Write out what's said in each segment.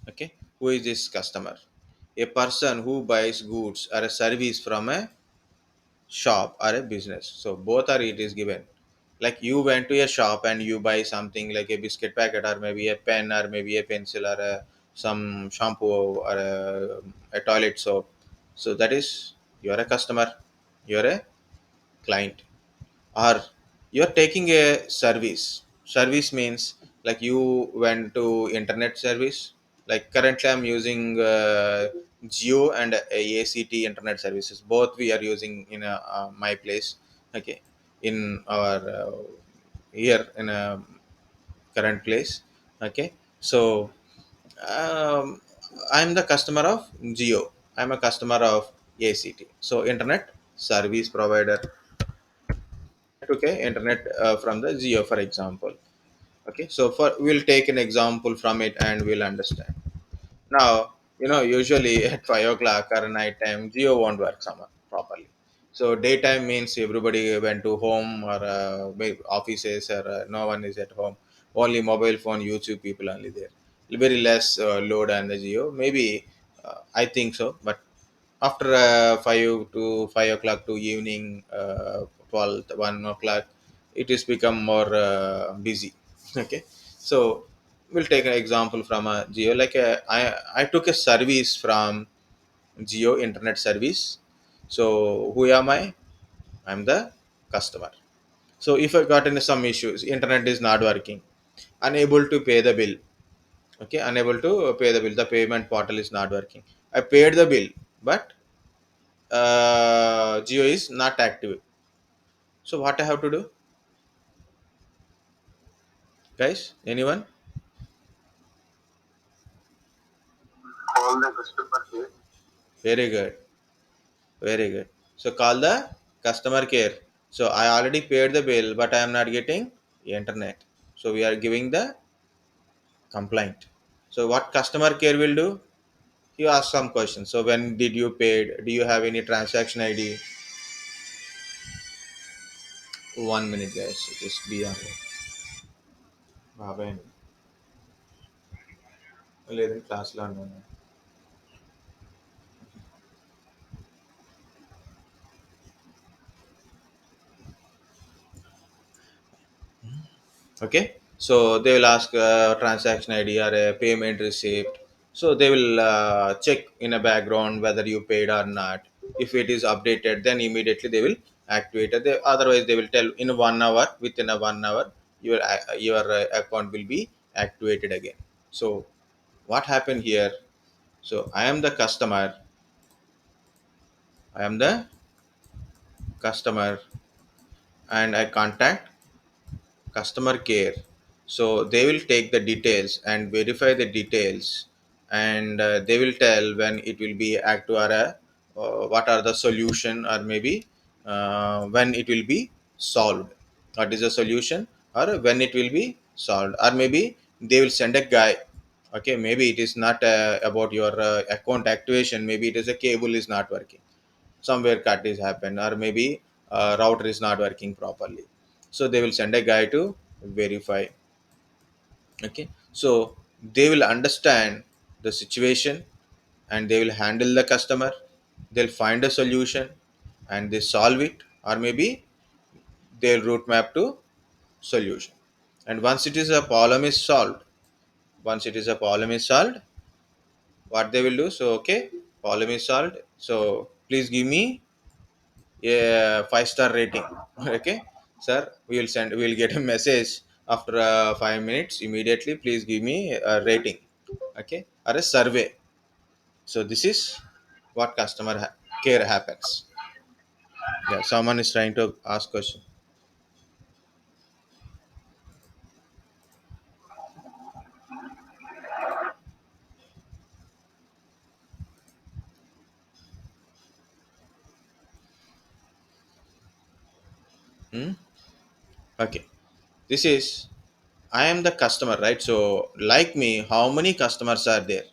Okay, who is this customer? A person who buys goods or a service from a shop or a business. So both are it is given. Like you went to a shop and you buy something like a biscuit packet or maybe a pen or maybe a pencil or some shampoo or a toilet soap. So that is you are a customer, you are a client, or you're taking a service means like you went to internet service. Like currently I'm using Geo and ACT internet services, both we are using in my place. Okay, in our here in a current place. Okay, so um, I'm the customer of Geo, I'm a customer of ACT, so internet service provider. Okay, internet from the Geo, for example. Okay, so for we'll take an example from it and we'll understand. Now, usually at 5 o'clock or night time, Geo won't work summer properly. So daytime means everybody went to home or maybe offices, or no one is at home. Only mobile phone, YouTube people only there. Very less load on the Geo. Maybe I think so, but after 5 to 5 o'clock to evening 12 1 o'clock, it is become more busy. Okay, so we'll take an example from a Geo. Like I took a service from Geo internet service. So who am I'm the customer. So if I got into some issues, internet is not working, unable to pay the bill. Okay, unable to pay the bill, the payment portal is not working. I paid the bill, but Geo is not active. So what I have to do, guys? Anyone? Call the customer care. Very good, very good. So call the customer care. So I already paid the bill, but I am not getting internet. So we are giving the complaint. So what customer care will do? You ask some questions. So when did you paid? Do you have any transaction ID? 1 minute, guys. Just be on it. బాబాయ్ లేదంటే క్లాస్లో అన్నాను. Okay, so they will ask transaction id or a payment receipt. So they will check in a background whether you paid or not. If it is updated, then immediately they will activate it. Otherwise they will tell in 1 hour, within a 1 hour your account will be activated again. So what happened here? So I am the customer and I contact customer care. So they will take the details and verify the details, and they will tell when it will be active, or what are the solution, or maybe when it will be solved. What is the solution, or when it will be solved, or maybe they will send a guy. Okay, maybe it is not about your account activation, maybe it is a cable is not working, somewhere cut is happened, or maybe router is not working properly. So they will send a guy to verify. Okay, so they will understand the situation and they will handle the customer. They'll find a solution and they solve it, or maybe they'll route map to solution. And once it is a problem is solved, once it is a problem is solved, what they will do? So okay, problem is solved, so please give me a 5-star rating. Okay, sir, we will get a message after 5 minutes immediately, please give me a rating. Okay, or a survey. So this is what care happens. Yeah, someone is trying to ask question. Hmm? Okay, this is I am the customer, right? So like me, how many customers are there?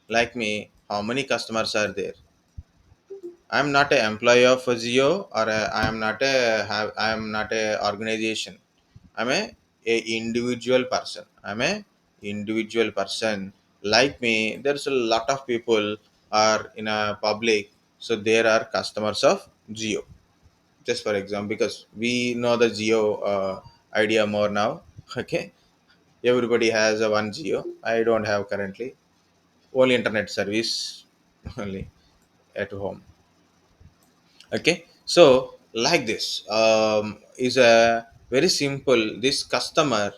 Like me, how many customers are there? I'm not an employee of Zio, or I am not a organization. I'm a individual person. I'm a individual person. like me, there's a lot of people are in a public, so there are customers of Geo. Just for example, because we know the Geo idea more now. Okay, everybody has a one Geo. I don't have currently, only internet service only at home. Okay, so like this is a very simple, this customer,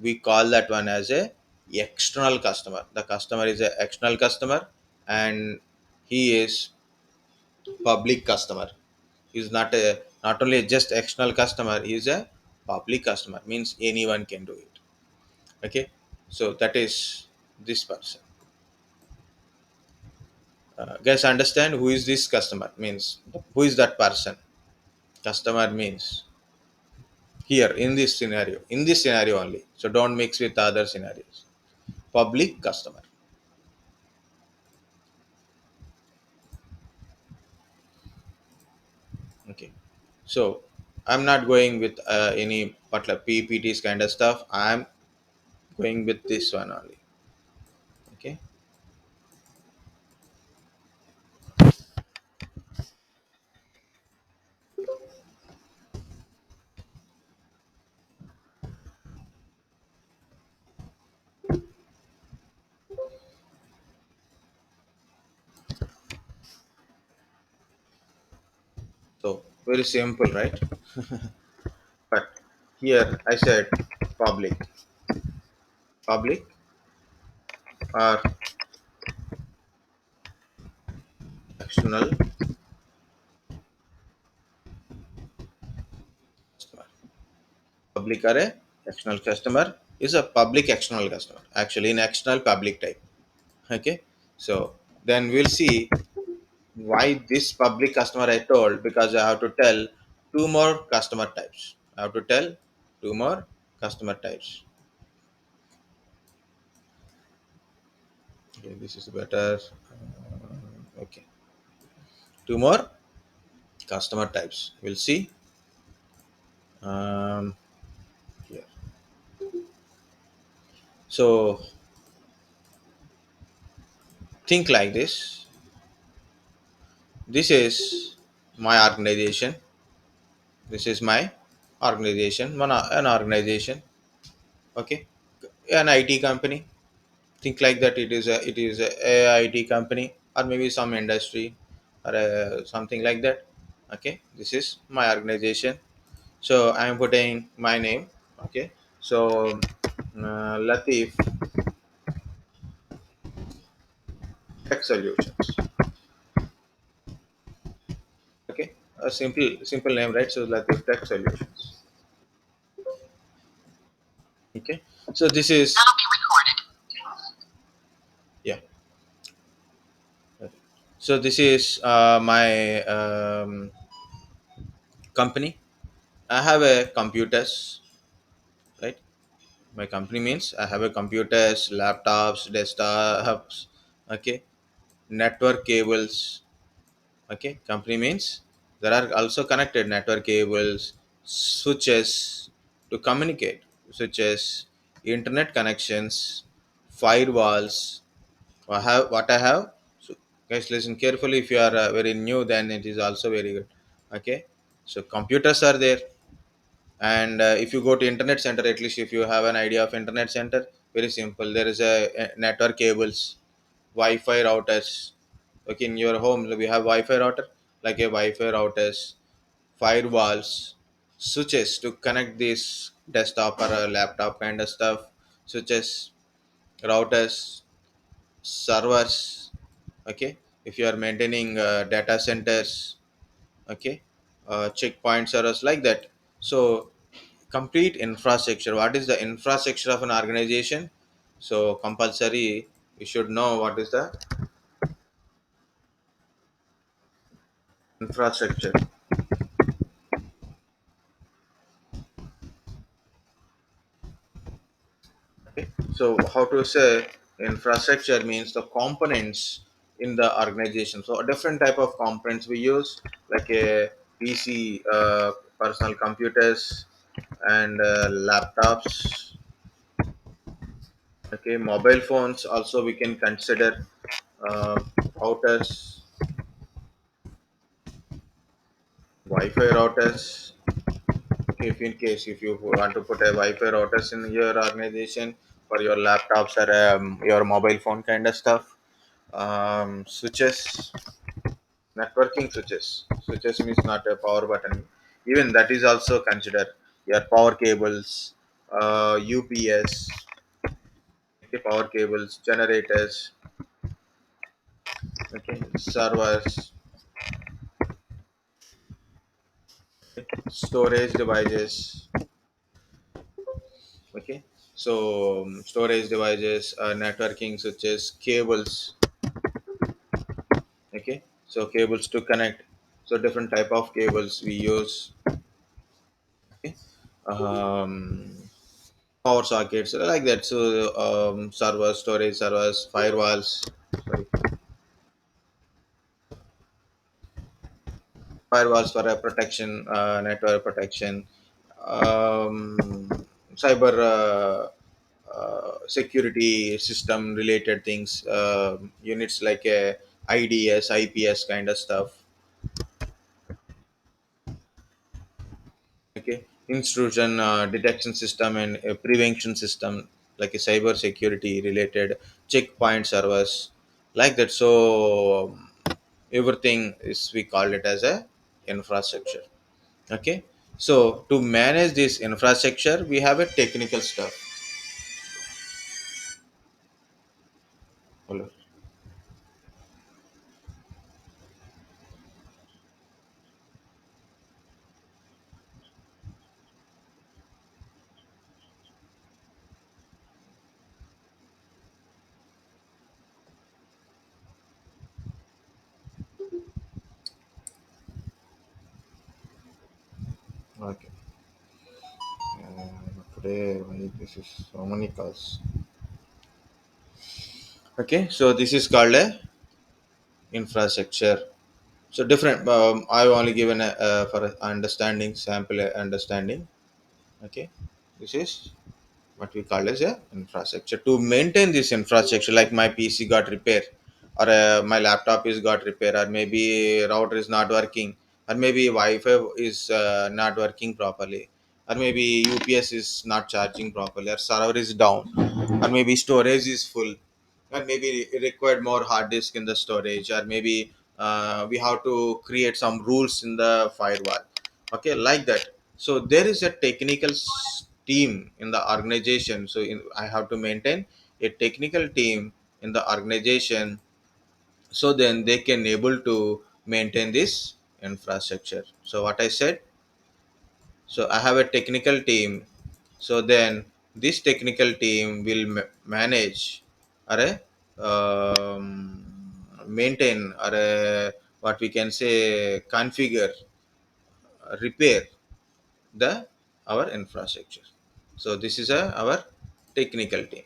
we call that one as a external customer. The customer is a external customer, and he is public customer. He's not only just external customer, he is a public customer, means anyone can do it. Okay, so that is this person. Guys, understand who is this customer means, who is that person. Customer means here in this scenario only, so don't mix with other scenarios. Public customer. Okay, so I'm not going with any particular ppts kind of stuff. I'm going with this one only. Okay, so very simple, right? But here I said public or external customer. Public or a external customer is a public external customer, actually in external public type. Okay, so then we'll see why this public customer I told, because I have to tell two more customer types. I have to tell two more customer types. Okay, this is better. Okay, two more customer types. We'll see. Um, here. So think like this. This is my organization. This is my organization. An organization. Okay, an IT company. Think like that. It is a IT company, or maybe some industry, or something like that. Okay, this is my organization. So I am putting my name. Okay, so Latif Tech Solutions. Okay, a simple name, right? So Latif Tech Solutions. Okay, so this is, yeah. So this is my company. I have a computers, right? My company means I have a computers, laptops, desktops. Okay, network cables. Okay, company means there are also connected network cables, switches to communicate, switches, internet connections, firewalls. I have. So guys, listen carefully. If you are very new, then it is also very good. Okay, so computers are there, and if you go to internet center, at least if you have an idea of internet center, very simple. There is a network cables, Wi-Fi routers. Okay, in your home we have Wi-Fi router, like a Wi-Fi routers, firewalls, switches to connect this desktop or a laptop kind of stuff, switches, routers, servers. Okay, if you are maintaining data centers. Okay, checkpoint servers like that. So complete infrastructure. What is the infrastructure of an organization? So compulsory you should know what is the infrastructure. Okay, so how to say infrastructure means the components in the organization. So a different type of components we use, like a PC, personal computers, and laptops, Okay, mobile phones also we can consider uh, routers, Wi-Fi routers. If in case if you want to put a Wi-Fi routers in your organization for your laptops or your mobile phone kind of stuff, switches, networking switches. Switches means not a power button. Even that is also considered your power cables, UPS, okay, power cables, generators, okay, servers, storage devices, okay. So storage devices, networking switches, cables, okay. So cables to connect. So different type of cables we use, okay. Um, Power sockets like that. So servers, storage servers, firewalls, sorry, firewalls for protection, network protection, um, cyber security system related things, units like IDS, IPS kind of stuff. Okay, intrusion detection system and a prevention system like a cyber security related checkpoint servers like that. So everything is we call it as a infrastructure. Okay, so to manage this infrastructure we have a technical stuff. Hello. Okay, today why this is so many calls. Okay, so this is called a infrastructure. So different. I've only given a, for a understanding sample understanding. Okay, this is what we call as a infrastructure. To maintain this infrastructure, like my PC got repair, or my laptop is got repair, or maybe router is not working, or maybe Wi-Fi is not working properly, or maybe UPS is not charging properly, or server is down, or maybe storage is full, or maybe it required more hard disk in the storage, or maybe we have to create some rules in the firewall, okay, like that. So there is a technical team in the organization. So I have to maintain a technical team in the organization, so then they can able to maintain this infrastructure. So what I said, so I have a technical team, so then this technical team will manage or maintain or what we can say configure, repair the our infrastructure. So this is our technical team.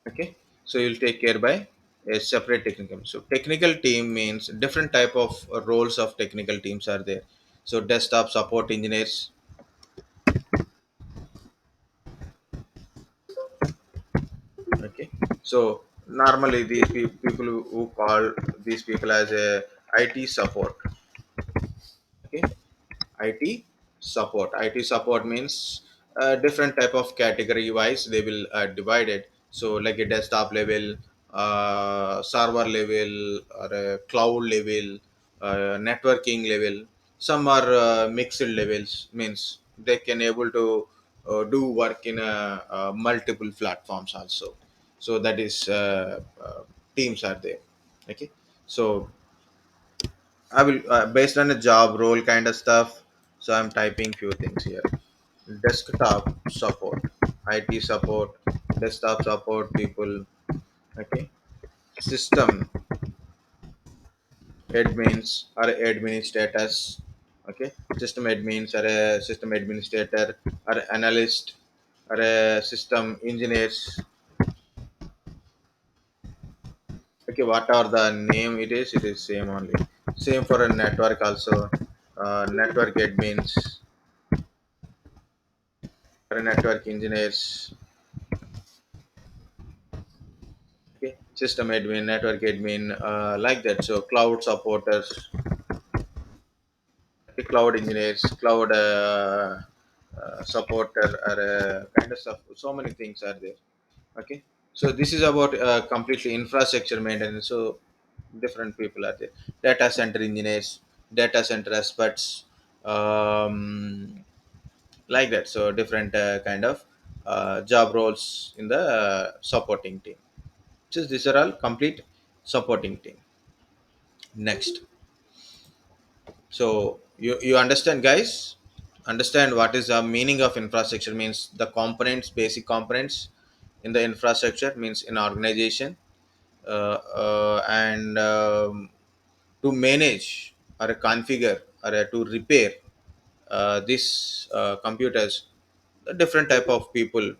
Okay, so you'll take care by a separate technical. So technical team means different type of roles of technical teams are there. So desktop support engineers. Okay, so normally these people who call these people as a IT support. Okay, IT support. IT support means different type of category wise they will divide it. So like a desktop level, server level, or a cloud level, networking level. Some are mixed levels, means they can able to do work in multiple platforms also. So that is teams are there. Okay, so I will based on a job role kind of stuff. So I'm typing few things here. Desktop support, IT support, desktop support people. Okay. System admins or administrators. Okay. System admins or a system administrator or analyst or a system engineers. Okay. What are the name it is? It is same only. Same for a network also. Network admins. or network engineers, okay, system admin, network admin, like that. So cloud supporters, okay, cloud engineers, cloud supporter, or kind of stuff. So many things are there. Okay, so this is about completely infrastructure maintenance. So different people are there. Data center engineers, data center experts, um, like that. So different kind of job roles in the supporting team. So these are all complete supporting team. Next, so you understand, guys? Understand what is the meaning of infrastructure? Means the components, basic components in the infrastructure, means in organization, and to manage or configure or to repair these computers. The different type of people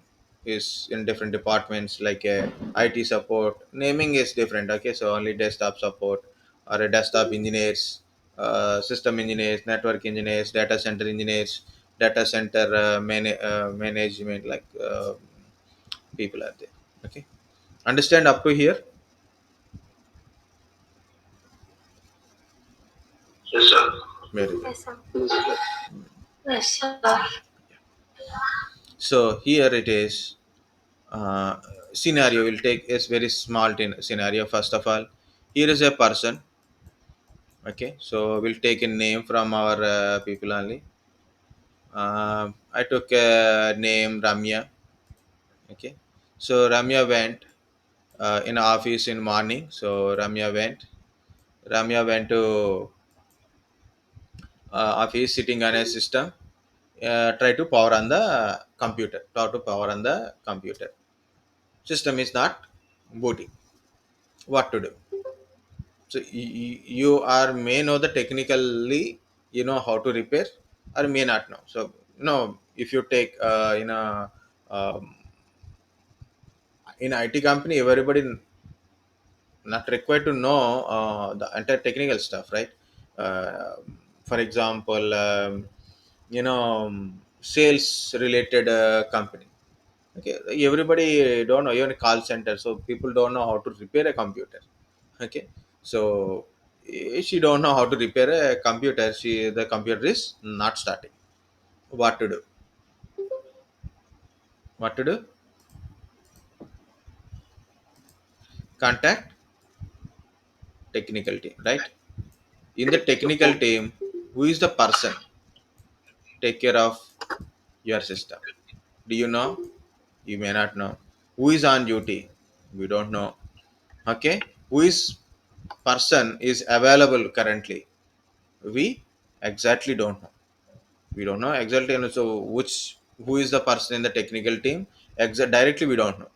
is in different departments, like IT support. Naming is different. Okay, so only desktop support or a desktop engineers, system engineers, network engineers, data center engineers, data center management, like people are there. Okay, understand up to here? Yes, sir. Very good. Yes, sir. Yes, sir. So here it is. Scenario will take a very small scenario. First of all, here is a person. Okay, so we'll take a name from our people only. I took a name Ramya. Okay, so Ramya went in office in morning. So Ramya went to office, sitting on a system, try to power on the computer, try to power on the computer. System is not booting. What to do? So you are may know the technically, you know how to repair, or may not know. So no, if you take um, in IT company, everybody not required to know the entire technical stuff, right? Uh, for example, sales related company. Okay, everybody don't know, even call center, so people don't know how to repair a computer. Okay, so if she don't know how to repair a computer, the computer is not starting. What to do? What to do? Contact technical team, right? In the technical team, who is the person take care of your system? Do you know? You may not know. Who is on duty? We don't know. Okay, who is person is available currently? We exactly don't know. We don't know exactly. And so which, who is the person in the technical team? Directly we don't know.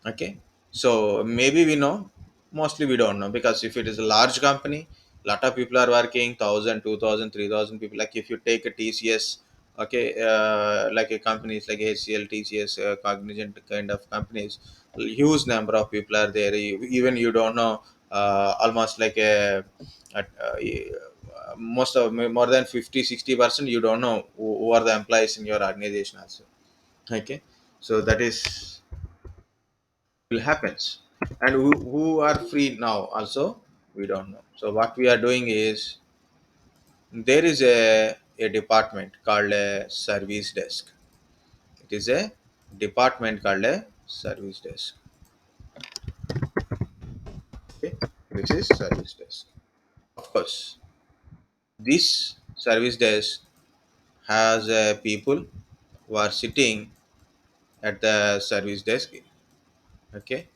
Okay, so maybe we know, mostly we don't know, because if it is a large company, lot of people are working, 1,000, 2,000, 3,000 people. Like if you take a TCS, okay, like a companies like HCL, TCS, Cognizant kind of companies, huge number of people are there. Even you don't know, almost like most of more than 50, 60% you don't know who are the employees in your organization also. Okay, so that is will happens. And who are free now also, we don't know. So what we are doing is, there is a department called a service desk. It is a department called a service desk. Okay, which is service desk. Of course, this service desk has people who are sitting at the service desk. Okay,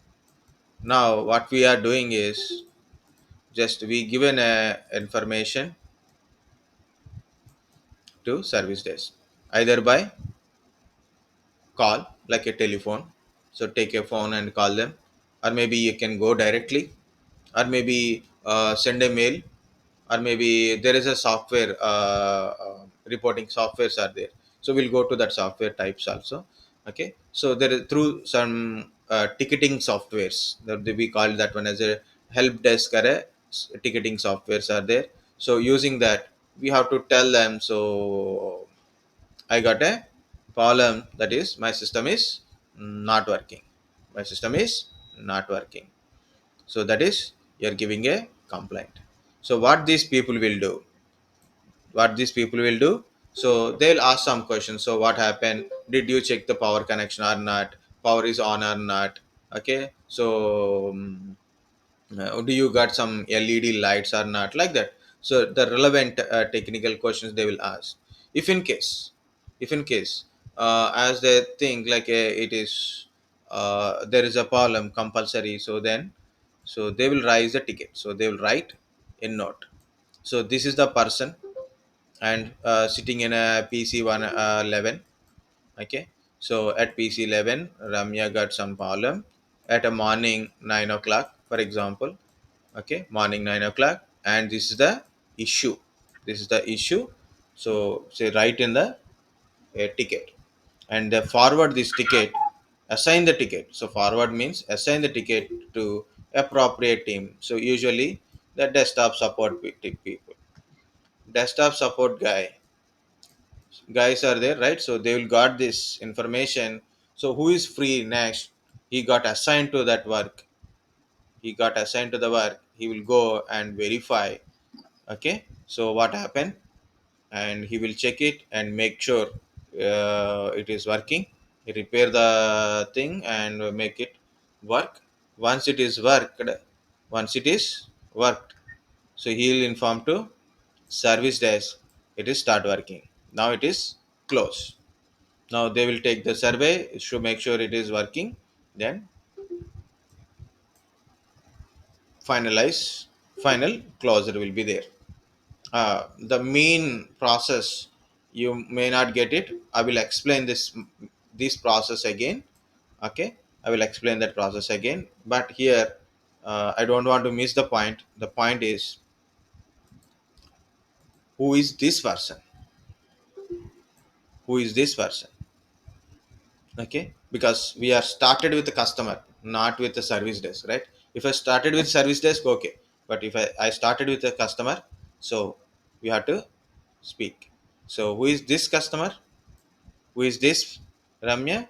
now what we are doing is, just we given a information to service desk, either by call, like a telephone. So take a phone and call them, or maybe you can go directly, or maybe send a mail, or maybe there is a software, reporting softwares are there. So we'll go to that software types also. Okay, so there is through some ticketing softwares that we call that one as a help desk, or a ticketing softwares are there. So using that, we have to tell them, so I got a problem, that is my system is not working, my system is not working. So that is you're giving a complaint. So what these people will do, what these people will do, so they'll ask some questions. So what happened, did you check the power connection or not, power is on or not? Okay, so do you got some led lights or not, like that. So the relevant technical questions they will ask. If in case, if in case as they think like it is there is a problem compulsory, so then so they will raise the ticket, so they will write a note. So this is the person, and sitting in a PC 111. Okay, so at PC 11 Ramya got some problem at a morning 9 o'clock, for example. Okay, morning 9 o'clock, and this is the issue, this is the issue. So say write in the ticket, and they forward this ticket, assign the ticket. So forward means assign the ticket to appropriate team. So usually the desktop support people, desktop support guys are there, right? So they will got this information. So who is free next, he got assigned to that work, he got assigned to the work, he will go and verify. Okay, so what happened, and he will check it and make sure it is working. He repair the thing and make it work. Once it is worked, once it is worked, so he will inform to service desk, it is start working, now it is closed. Now they will take the survey to make sure it is working, then finalize, final closure will be there. The main process you may not get it, I will explain this process again. Okay, I will explain that process again, but here I don't want to miss the point. The point is, who is this person, who is this person? Okay, because we are started with the customer, not with the service desk, right? If I started with service desk, okay, but if I started with the customer, so we have to speak. So who is this customer, who is this Ramya?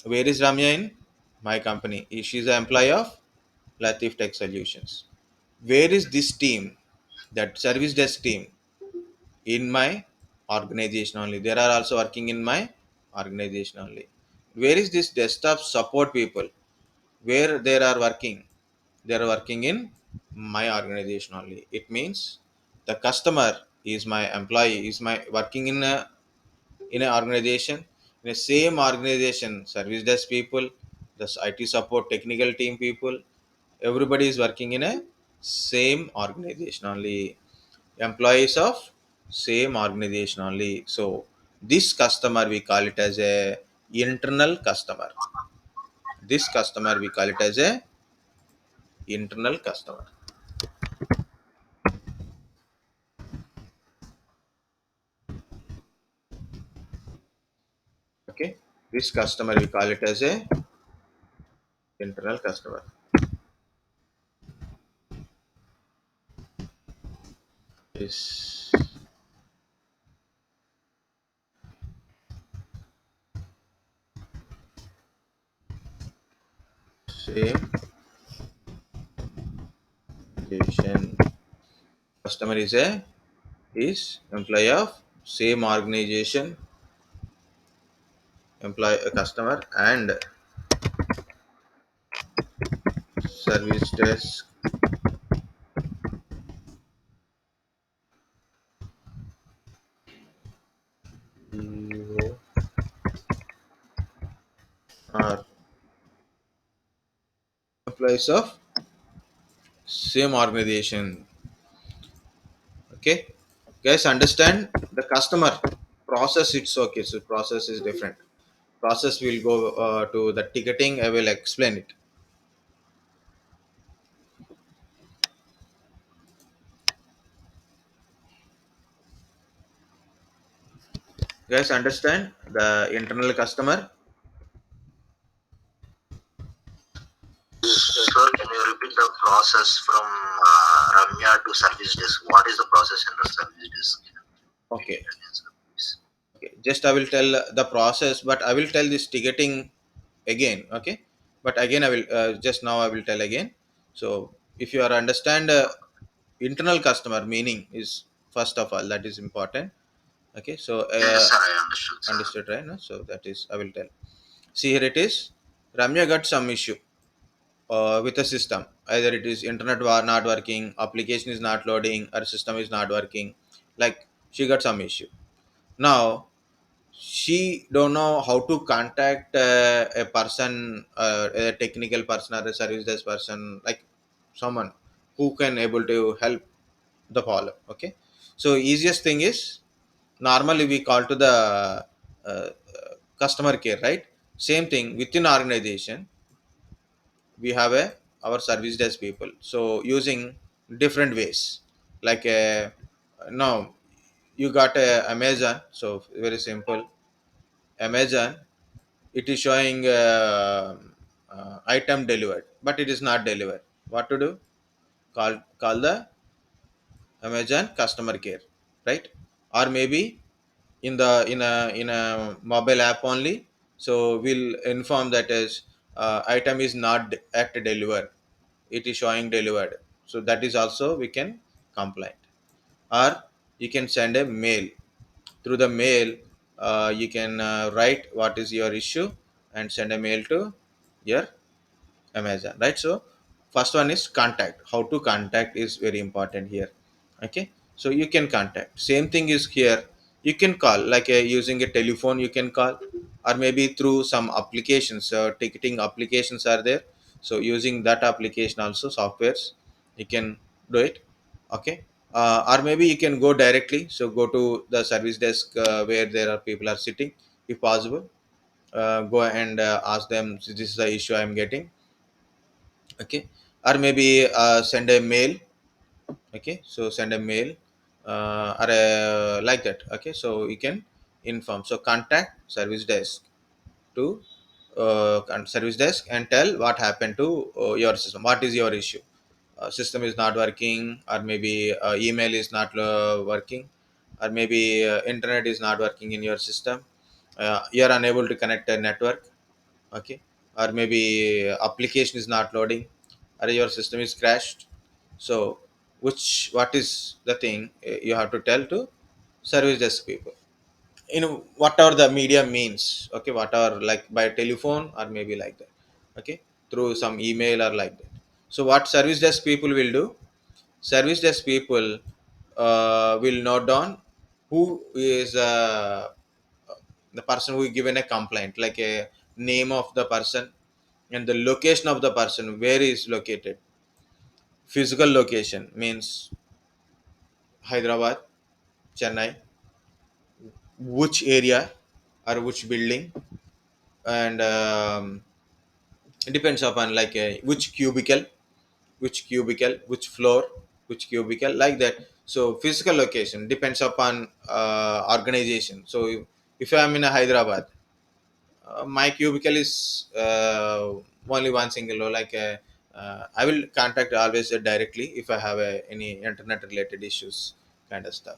Where is Ramya in my company? She's an employee of Latif Tech Solutions. Where is this team, that service desk team? In my organization only. There are also working in my organization only. Where is this desktop support people? Where they are working? They are working in my organization only. It means the customer is my employee, is my working in an organization, in the same organization, service desk people, the IT support technical team people, everybody is working in a same organization only, employees of same organization only. So this customer we call it as a internal customer, this customer we call it as a internal customer. Okay, this customer we call it as a internal customer. Is same organization. Customer is employee of same organization, employee a customer, and service desk CEO are employees of same organization. Okay, guys, understand the customer process, it's okay, so process is different. Process will go to the ticketing, I will explain it. Guys, understand the internal customer. Sir, can you repeat the process from Ramya to service desk? What is the process in the service desk? Okay, okay, just I will tell the process, but I will tell this ticketing again. Okay, but again I will just now I will tell again. So if you are understand internal customer meaning is first of all, that is important. Okay, so Yes, sir. I understood, sir. understood, right? No? So that is I will tell. See, here it is. Ramya got some issue with the system. Either it is internet not working, application is not loading, or system is not working. Like she got some issue. Now she don't know how to contact a person, a technical person or a service desk person, like someone who can able to help the problem. Okay, so easiest thing is normally we call to the customer care, right? Same thing within organization, we have a our service desk people, so using different ways, like now you got a Amazon, so very simple. Amazon, it is showing item delivered, but it is not delivered. What to do? Call the Amazon customer care, right? Or maybe in a mobile app only, so we'll inform that as item is not at delivered, it is showing delivered, so that is also we can complain. Or you can send a mail. Through the mail, you can write what is your issue and send a mail to your Amazon, right? So first one is contact. How to contact is very important here. Okay, so you can contact. Same thing is here. You can call, like using a telephone. You can call, or maybe through some applications. Ticketing applications are there. So using that application also softwares, you can do it. Okay, or maybe you can go directly. So go to the service desk where there are people are sitting, if possible. Go and ask them, "So this is the issue I am getting." Okay, or maybe send a mail. Okay, so send a mail, or like that. Okay, so you can inform. So contact service desk to service desk and tell what happened to your system, what is your issue. System is not working, or maybe email is not working, or maybe internet is not working in your system. You are unable to connect a network. Okay, or maybe application is not loading, or your system is crashed. So which what is the thing you have to tell to service desk people, whatever the media means. Okay, whatever, like by telephone or maybe like that. Okay, through some email or like that. So what service desk people will do? Service desk people will note down who is the person who is given a complaint, like a name of the person and the location of the person, where he is located. Physical location means Hyderabad, Chennai, which area or which building, and it depends upon like which cubicle, which floor, which cubicle, like that. So physical location depends upon organization. So if I am in a Hyderabad, my cubicle is only one single row, like I will contact always directly if I have any internet related issues, kind of stuff.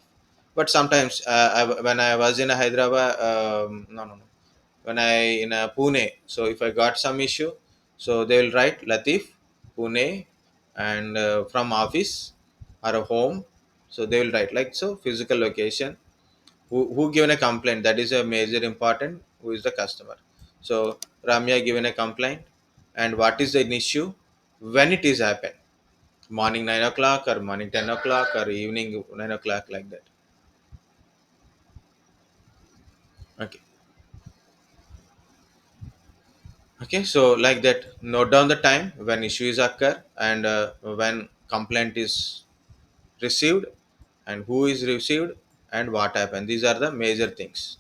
But sometimes when I was in a Hyderabad, no, no, no, when I in a Pune, so if I got some issue, so they will write Latif, Pune, and from office or a home, so they will write like so physical location, who given a complaint, that is a major important, who is the customer. So Ramya given a complaint, and what is the issue, when it is happened, morning 9 o'clock or morning 10 o'clock or evening 9 o'clock, like that. Okay, okay, so like that, note down the time when issues occur, and when complaint is received, and who is received, and what happened. These are the major things.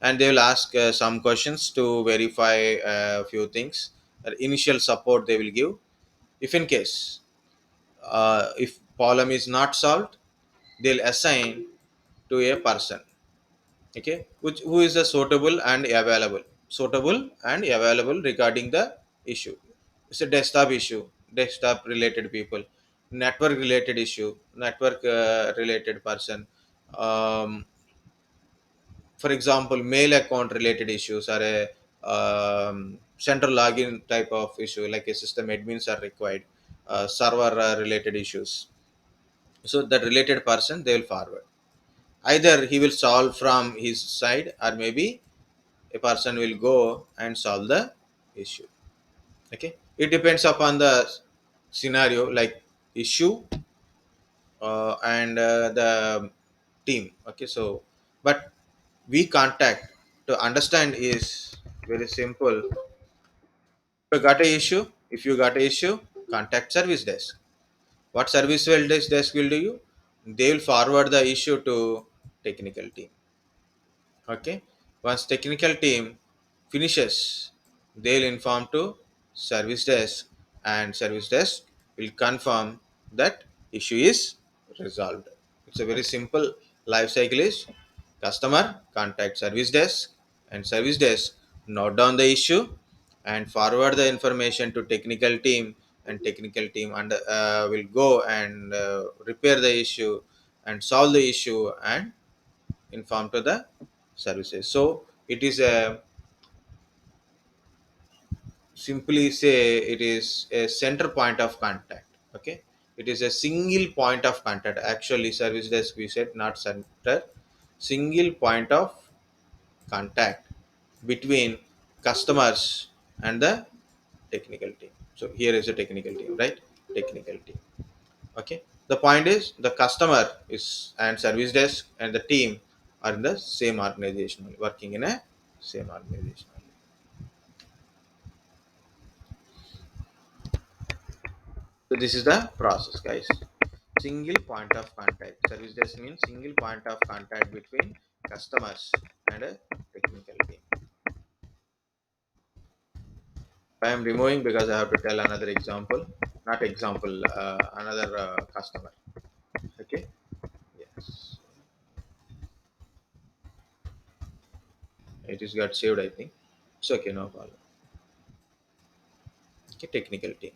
And they will ask some questions to verify a few things. Initial support they will give. If in case if problem is not solved, they'll assign to a person. Okay, which who is a suitable and available regarding the issue. It's a desktop issue, desktop related people, network related issue, network related person, um, For example, mail account related issues or a central login type of issue, like a system admins are required, server related issues. So that related person, they will forward. Either he will solve from his side, or maybe a person will go and solve the issue. Okay, it depends upon the scenario, like issue and the team. Okay, so but we contact to understand is very simple. If you got a issue, contact service desk. What service will desk will do you? They will forward the issue to technical team. Okay, once technical team finishes, they'll inform to service desk, and service desk will confirm that issue is resolved. It's a very simple life cycle. Is customer contact service desk, and service desk note down the issue and forward the information to technical team, and technical team will go and repair the issue and solve the issue and inform to the services. So it is a, simply say, it is a center point of contact. Okay, it is a single point of contact. Actually, service desk we said, not center, single point of contact between customers and the technical team. So here is a technical team, right? Technical team. Okay, the point is the customer is and service desk and the team are in the same organization, working in a same organization. So this is the process, guys. Single point of contact. Service desk means single point of contact between customers and a technical team. I am removing because I have to tell another example, not example, another customer. Okay. Yes, it is got saved, I think. It's okay, no problem. Okay, technical team.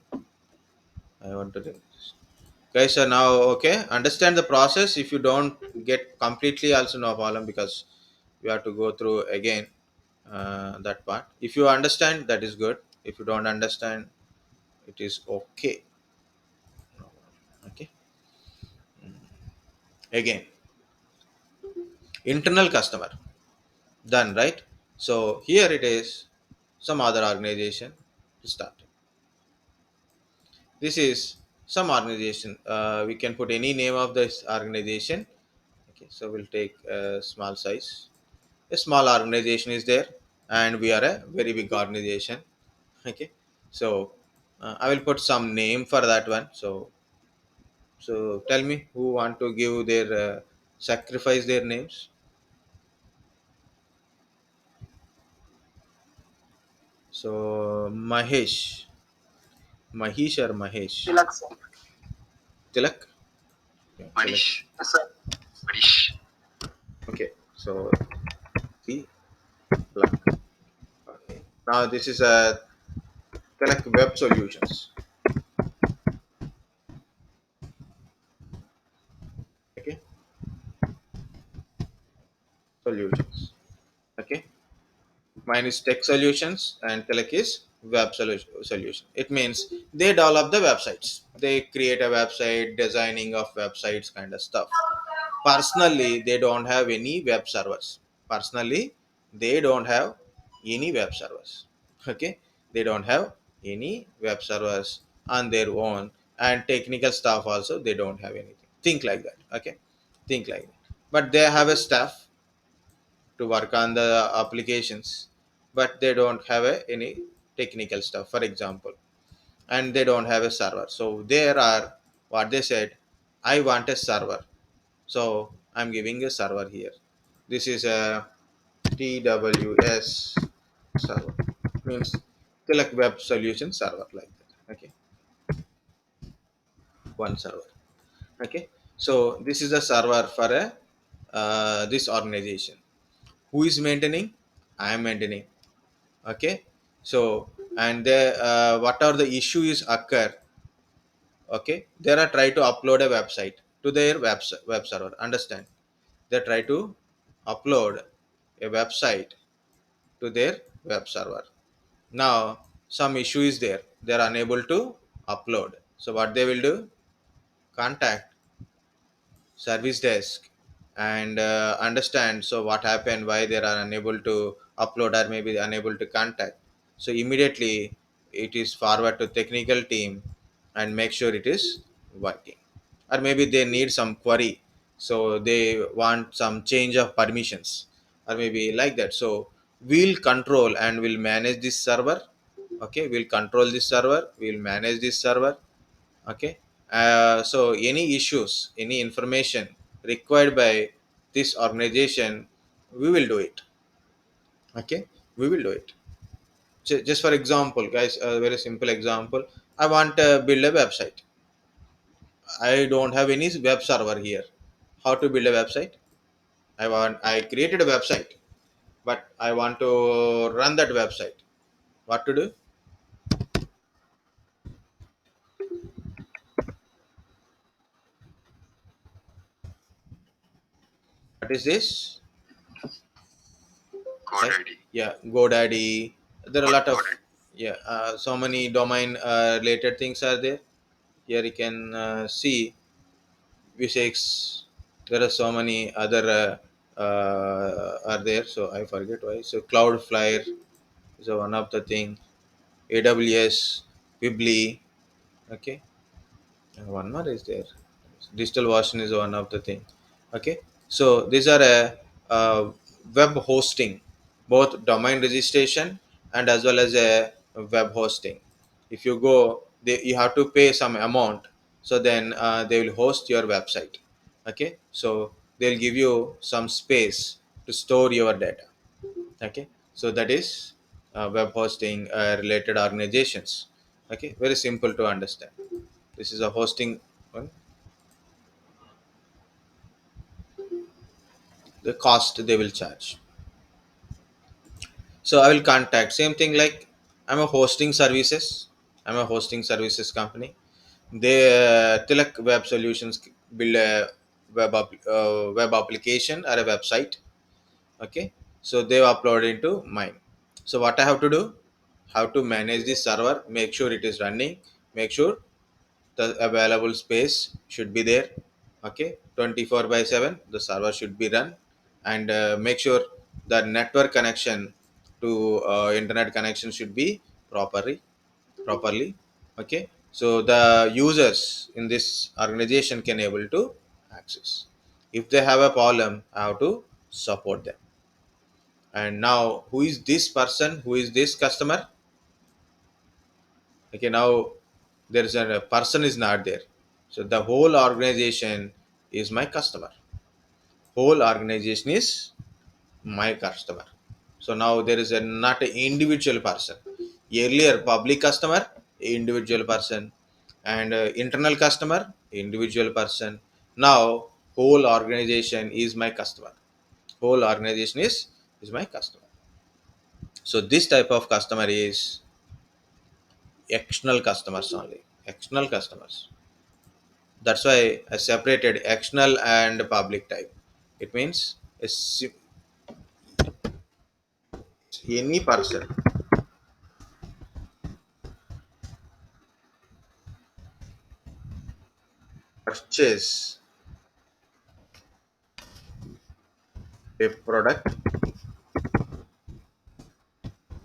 I want to do this. Guys are now okay. Understand the process. If you don't get completely, also no problem, because you have to go through again that part. If you understand, that is good. If you don't understand, it is okay. Okay. Again, internal customer done, right? So here it is, some other organization to start. This is some organization. We can put any name of this organization. Okay, so we'll take a small size. A small organization is there, and we are a very big organization. Okay, so I will put some name for that one. So tell me who want to give their sacrifice their names. So Mahesh or Mahesh? Tilak, sir. Tilak. Yeah, Tilak. Manish. Yes, sir. Manish. Okay, so Tilak. Okay. Now this is a Tilak Web Solutions. Okay, solutions. Okay, mine is tech solutions and Tilak is solution. It means they develop the websites. They create a website, designing of websites, kind of stuff. Personally, they don't have any web servers. Personally, they don't have any web servers. Okay, they don't have any web servers on their own, and technical staff also they don't have anything. Think like that. Okay, think like that. But they have a staff to work on the applications, but they don't have any technical stuff, for example, and they don't have a server. So there are what they said, I want a server, so I'm giving a server here. This is a TWS server, means Tilak Web Solution server, like that. Okay, one server. Okay, so this is a server for a this organization. Who is maintaining? I am maintaining. Okay, so and there whatever the issue is occur. Okay, they are try to upload a website to their web server. Understand? They try to upload a website to their web server. Now some issue is there, they are unable to upload. So what they will do, contact service desk and understand so what happened, why they are unable to upload or maybe unable to contact. So immediately it is forward to technical team and make sure it is working. Or maybe they need some query, so they want some change of permissions, or maybe like that. So we'll control and we'll manage this server. Okay, we'll control this server, we'll manage this server. Okay, so any issues, any information required by this organization, we will do it. Okay, we will do it. Just for example, guys, a very simple example. I want to build a website. I don't have any web server here. How to build a website? I created a website, but I want to run that website. What to do? What is this? Code Like, ID. yeah, GoDaddy. There are a lot of, Code ID. yeah, so many domain related things are there. Here you can see V6. There are so many other are there. So I forget why. So Cloudflare is one of the thing. AWS, Weebly. Okay, and one more is there. Digital version is one of the thing. Okay, so these are a web hosting, both domain registration and as well as a web hosting. If you go, you have to pay some amount, so then they will host your website. Okay, so they'll give you some space to store your data. Okay, so that is web hosting related organizations. Okay, very simple to understand. This is a hosting one. The cost they will charge. So I will contact same thing like I'm a hosting services. I'm a hosting services company. They Tilak Web Solutions build a web application or a website. Okay, so they upload into mine. So what I have to do? How to manage the server? Make sure it is running. Make sure the available space should be there. Okay, 24 by 7 the server should be run. And make sure the network connection to internet connection should be properly. Okay, so the users in this organization can able to access. If they have a problem, I have to support them. And now who is this person, who is this customer? Okay, now there is a person is not there. So the whole organization is my customer. Whole organization is my customer. So now there is a not an individual person. Earlier public customer, individual person, and internal customer, individual person. Now whole organization is my customer. Whole organization is my customer. So this type of customer is external customers only. External customers. That's why I separated external and public type. It means any person purchase a product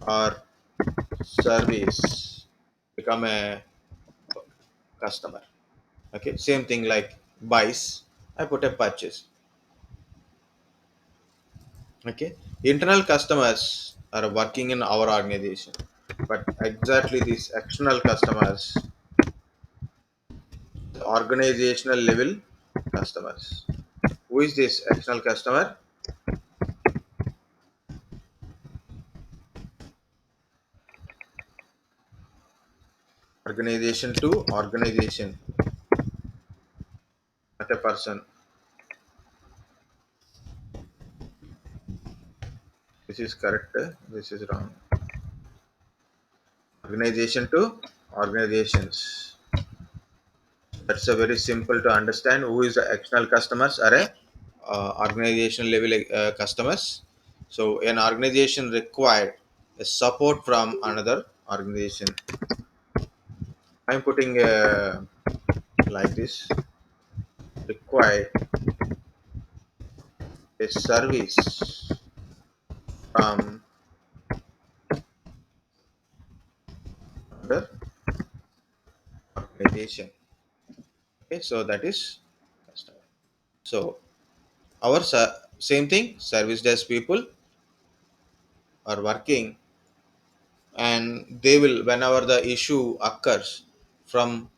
or service become a customer. Okay, same thing like buys. I put a purchase. Okay, internal customers are working in our organization, but exactly these external customers, the organizational level customers. Who is this external customer? Organization to organization, not a person. This is correct. This is wrong. Organization to organizations. That's a very simple to understand. Who is the external customers are a organization level customers, So an organization required a support from another organization. I'm putting like this: required a service from another organization. Okay, so that is customer. So our same thing, service desk people are working, and they will, whenever the issue occurs from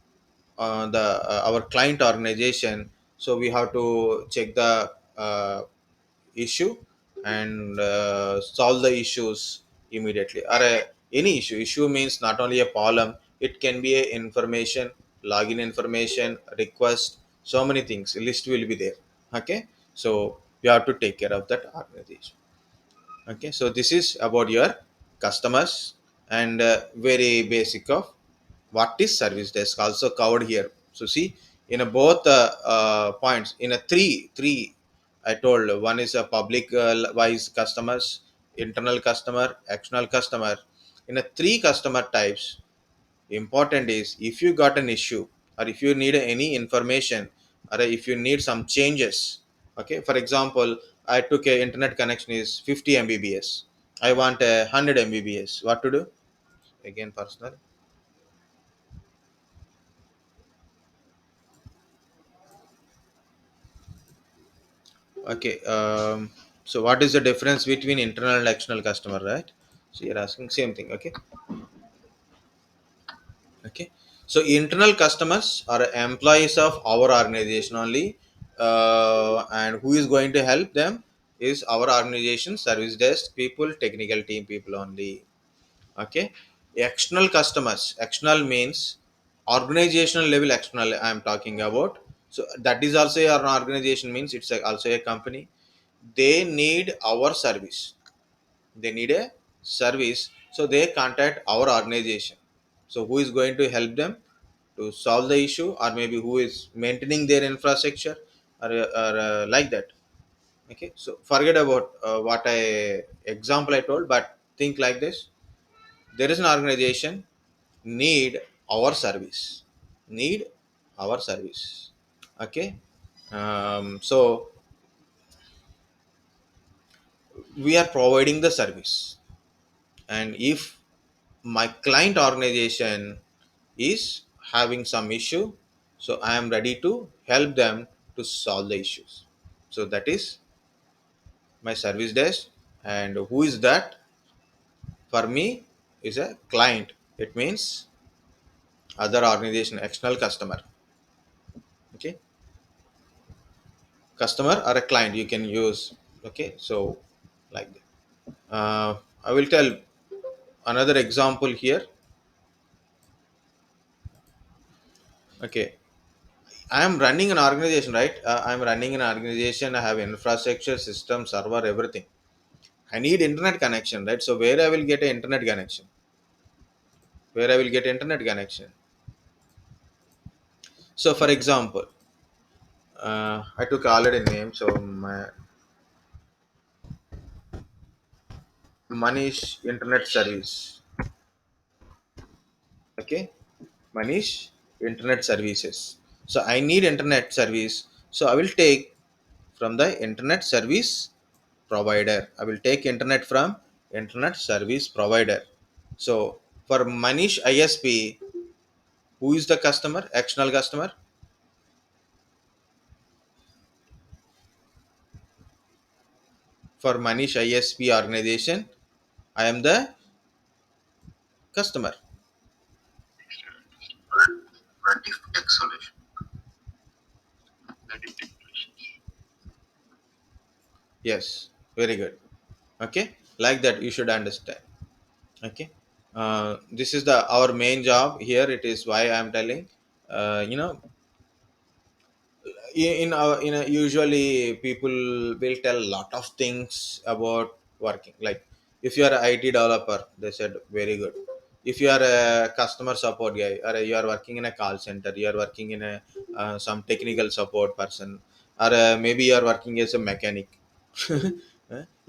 the our client organization, so we have to check the issue and solve the issues immediately, or any issue means not only a problem, it can be a information, login information, request, so many things, list will be there. Okay, so you have to take care of that organization. Okay, so this is about your customers, and very basic of what is service desk also covered here. So see, in a both points, in a three I told, one is a public wise customers, internal customer, external customer. In a three customer types, important is, if you got an issue, or if you need any information, or if you need some changes. Okay, for example, I took a internet connection is 50 mbps, I want a 100 mbps, what to do? Again, personal. Okay, so what is the difference between internal and external customer, right? So you're asking same thing. Okay, okay. So internal customers are employees of our organization only, and who is going to help them is our organization service desk people, technical team people only. Okay, external customers, external means organizational level external I am talking about. So that is also an organization, means it's also a company. They need our service, they need a service, so they contact our organization. So who is going to help them to solve the issue, or maybe who is maintaining their infrastructure, or like that. Okay, so forget about what I example I told, but think like this: there is an organization need our service, need our service. Okay, so we are providing the service, and if my client organization is having some issue, so I am ready to help them to solve the issues. So that is my service desk. And who is that? For me, is a client. It means other organization, external customer. Okay, customer or a client you can use. Okay, so like that. I will tell another example here. Okay, I am running an organization, right? I am running an organization. I have infrastructure, system, server, everything. I need internet connection, right? So where I will get an internet connection? Where I will get internet connection? So for example, I took already name. So my Manish Internet Service. Okay, Manish Internet Services. So I need internet service. So I will take from the internet service provider. I will take internet from internet service provider. So for Manish ISP, who is the customer? External customer. For Manish ISP organization, I am the customer. Native tech solution. Yes, very good. Okay, like that you should understand. Okay, this is the our main job here. It is why I am telling. You know, in our usually people will tell a lot of things about working. Like if you are a IT developer, they said very good. If you are a customer support guy, or you are working in a call center, you are working in a some technical support person, or maybe you are working as a mechanic.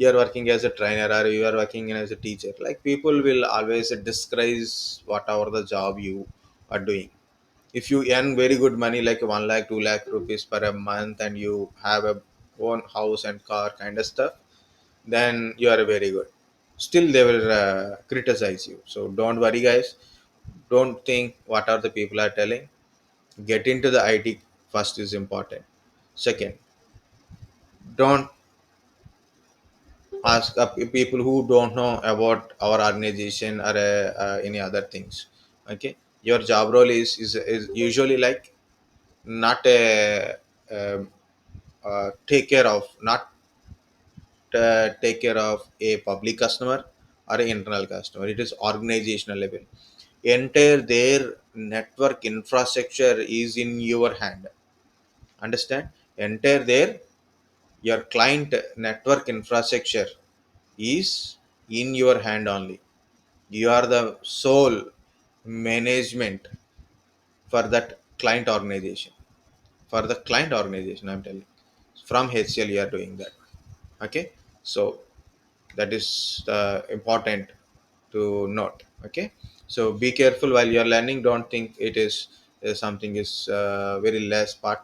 you are working as a trainer or you are working as a teacher, like people will always disgrace whatever the job you are doing. If you earn very good money like 1 lakh 2 lakh rupees per a month and you have a own house and car kind of stuff, then you are very good. Still they will criticize you. So don't worry guys, don't think what are the people are telling. Get into the IT first is important. Second, don't ask people who don't know about our organization or any other things. Okay, your job role is usually like not a um, take care of, not take care of a public customer or an internal customer. It is organizational level. Entire their network infrastructure is in your hand. Understand? Entire their your client network infrastructure is in your hand only. You are the sole management for that client organization. For the client organization, I'm telling. From HCL, you are doing that. Okay, so that is important to note. Okay, so be careful while you are learning. Don't think it is something is very less part.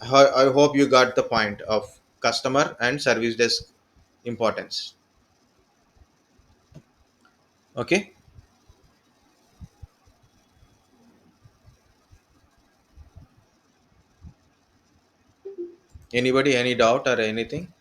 I hope you got the point of customer and service desk importance. Okay, anybody any doubt or anything?